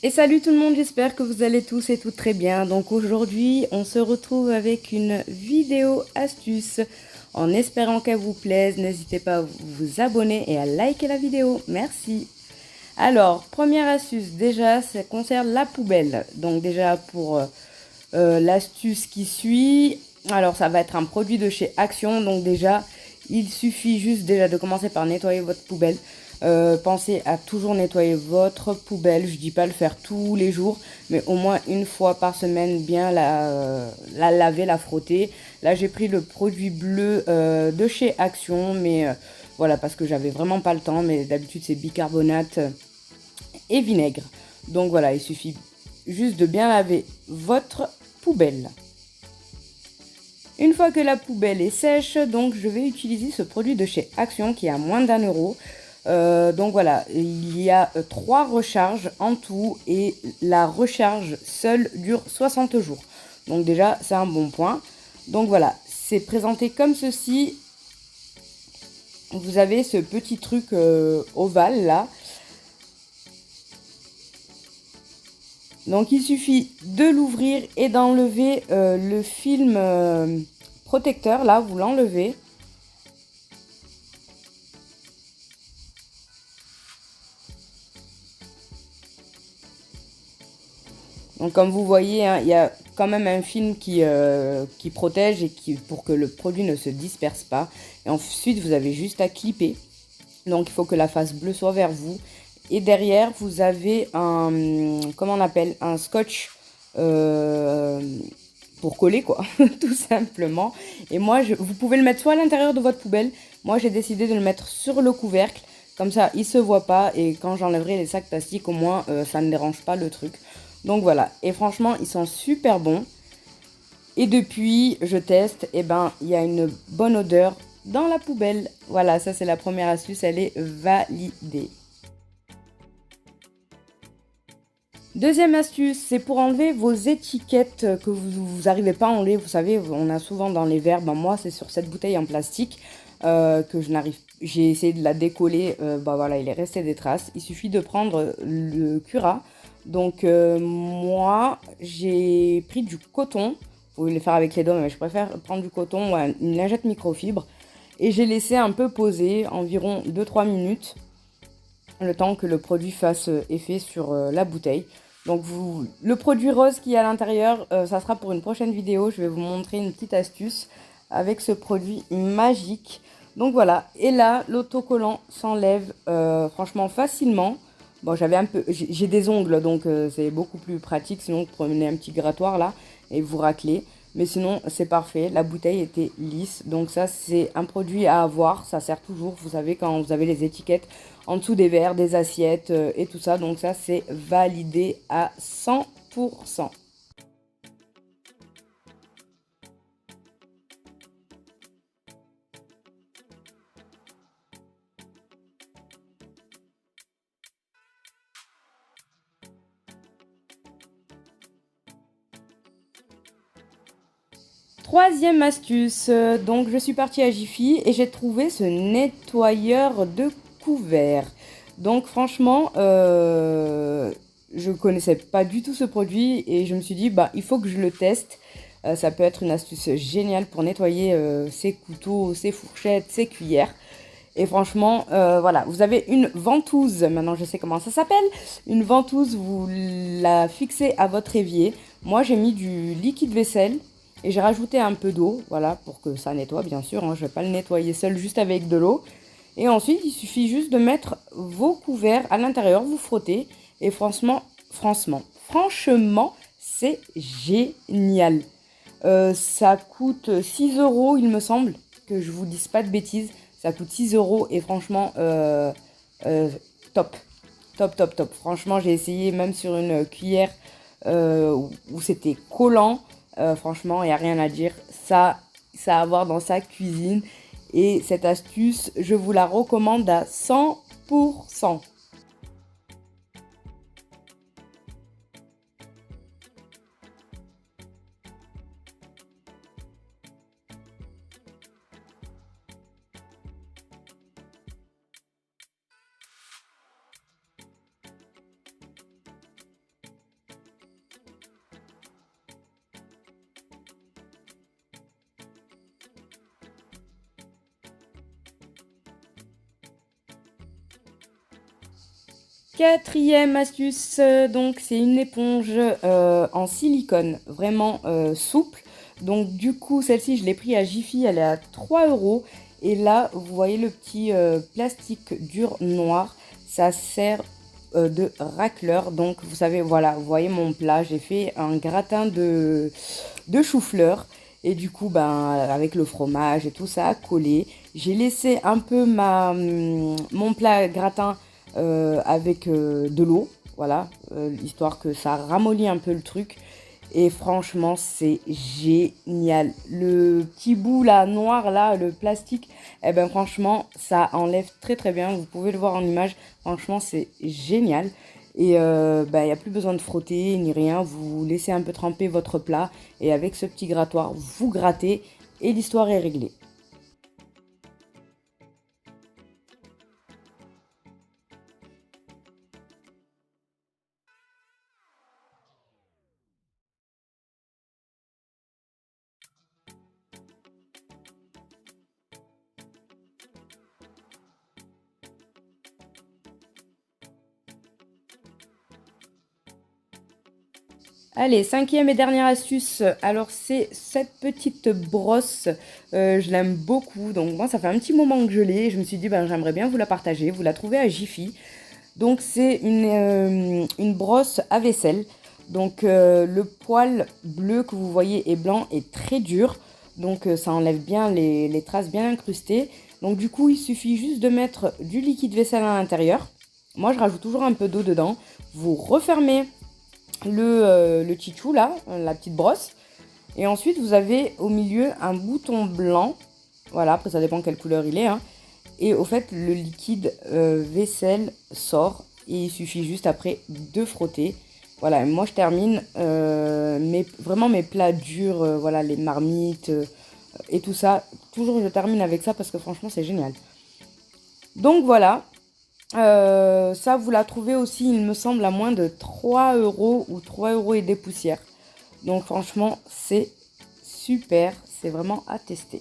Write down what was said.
Et salut tout le monde, j'espère que vous allez tous et toutes très bien. Donc aujourd'hui, on se retrouve avec une vidéo astuce. En espérant qu'elle vous plaise, n'hésitez pas à vous abonner et à liker la vidéo. Merci. Alors, première astuce, déjà, ça concerne la poubelle. Donc déjà pour l'astuce qui suit, alors ça va être un produit de chez Action. Donc déjà, il suffit juste déjà de commencer par nettoyer votre poubelle. Pensez à toujours nettoyer votre poubelle. Je dis pas le faire tous les jours, mais au moins une fois par semaine, bien la laver, la frotter. Là, j'ai pris le produit bleu de chez Action, mais voilà, parce que j'avais vraiment pas le temps. Mais d'habitude, c'est bicarbonate et vinaigre. Donc voilà, il suffit juste de bien laver votre poubelle. Une fois que la poubelle est sèche, donc je vais utiliser ce produit de chez Action qui est à moins d'1 euro. Donc voilà, il y a 3 recharges en tout et la recharge seule dure 60 jours. Donc déjà, c'est un bon point. Donc voilà, c'est présenté comme ceci. Vous avez ce petit truc ovale là. Donc il suffit de l'ouvrir et d'enlever le film protecteur. Là, vous l'enlevez. Donc comme vous voyez, hein, il y a quand même un film qui protège et pour que le produit ne se disperse pas. Et ensuite, vous avez juste à clipper. Donc il faut que la face bleue soit vers vous. Et derrière, vous avez comment on appelle, un scotch euh, pour coller, quoi, tout simplement. Et moi, vous pouvez le mettre soit à l'intérieur de votre poubelle. Moi, j'ai décidé de le mettre sur le couvercle. Comme ça, il se voit pas. Et quand j'enlèverai les sacs plastiques, au moins, ça ne dérange pas le truc. Donc voilà. Et franchement, ils sont super bons. Et depuis, je teste, et ben, il y a une bonne odeur dans la poubelle. Voilà, ça c'est la première astuce, elle est validée. Deuxième astuce, c'est pour enlever vos étiquettes que vous n'arrivez pas à enlever. Vous savez, on a souvent dans les verres, ben moi c'est sur cette bouteille en plastique que je n'arrive. J'ai essayé de la décoller, ben voilà, il est resté des traces. Il suffit de prendre le Cura. Donc moi, j'ai pris du coton. Vous pouvez le faire avec les doigts, mais je préfère prendre du coton ou une lingette microfibre. Et j'ai laissé un peu poser, environ 2-3 minutes, le temps que le produit fasse effet sur la bouteille. Donc le produit rose qui est à l'intérieur, ça sera pour une prochaine vidéo. Je vais vous montrer une petite astuce avec ce produit magique. Donc voilà, et là, l'autocollant s'enlève franchement facilement. Bon, j'ai des ongles, donc c'est beaucoup plus pratique. Sinon, vous prenez un petit grattoir là et vous raclez. Mais sinon, c'est parfait. La bouteille était lisse. Donc ça, c'est un produit à avoir. Ça sert toujours, vous savez, quand vous avez les étiquettes en dessous des verres, des assiettes et tout ça. Donc ça, c'est validé à 100%. Troisième astuce, donc je suis partie à Jiffy et j'ai trouvé ce nettoyeur de couverts. Donc franchement, je connaissais pas du tout ce produit et je me suis dit, bah, il faut que je le teste. Ça peut être une astuce géniale pour nettoyer ses couteaux, ses fourchettes, ses cuillères. Et franchement, voilà, vous avez une ventouse, maintenant je sais comment ça s'appelle. Une ventouse, vous la fixez à votre évier. Moi, j'ai mis du liquide vaisselle et j'ai rajouté un peu d'eau, voilà, pour que ça nettoie, bien sûr. Hein, je ne vais pas le nettoyer seul juste avec de l'eau. Et ensuite, il suffit juste de mettre vos couverts à l'intérieur, vous frottez. Et franchement, c'est génial. Ça coûte 6 euros, il me semble, que je vous dise pas de bêtises. Ça coûte 6 euros et franchement, euh, top. Top, top, top. Franchement, j'ai essayé même sur une cuillère où c'était collant. Franchement, il n'y a rien à dire. Ça à avoir dans sa cuisine. Et cette astuce, je vous la recommande à 100%. Quatrième astuce, donc c'est une éponge en silicone, vraiment souple. Donc du coup, celle-ci, je l'ai pris à Jiffy, elle est à 3 euros. Et là, vous voyez le petit plastique dur noir, ça sert de racleur. Donc vous savez, voilà, vous voyez mon plat, j'ai fait un gratin de chou-fleur. Et du coup, ben, avec le fromage et tout ça a collé. J'ai laissé un peu mon plat gratin avec de l'eau, voilà, histoire que ça ramollit un peu le truc. Et franchement, c'est génial. Le petit bout là, noir là, le plastique, eh ben franchement, ça enlève très très bien. Vous pouvez le voir en image. Franchement, c'est génial. Et bah, il n'y a plus besoin de frotter ni rien. Vous laissez un peu tremper votre plat. Et avec ce petit grattoir, vous grattez. Et l'histoire est réglée. Allez, cinquième et dernière astuce. Alors, c'est cette petite brosse. Je l'aime beaucoup. Donc, moi, ça fait un petit moment que je l'ai. Je me suis dit, ben, j'aimerais bien vous la partager. Vous la trouvez à Jiffy. Donc, c'est une brosse à vaisselle. Donc, le poil bleu que vous voyez et blanc est très dur. Donc, ça enlève bien les traces bien incrustées. Donc, du coup, il suffit juste de mettre du liquide vaisselle à l'intérieur. Moi, je rajoute toujours un peu d'eau dedans. Vous refermez le tchitchou là, la petite brosse. Et ensuite, vous avez au milieu un bouton blanc. Voilà, après ça dépend quelle couleur il est, hein. Et au fait, le liquide vaisselle sort. Et il suffit juste après de frotter. Voilà, moi je termine vraiment mes plats durs, voilà, les marmites et tout ça. Toujours je termine avec ça parce que franchement c'est génial. Donc voilà, ça, vous la trouvez aussi, il me semble, à moins de 3 euros ou 3 euros et des poussières. Donc franchement, c'est super, c'est vraiment à tester.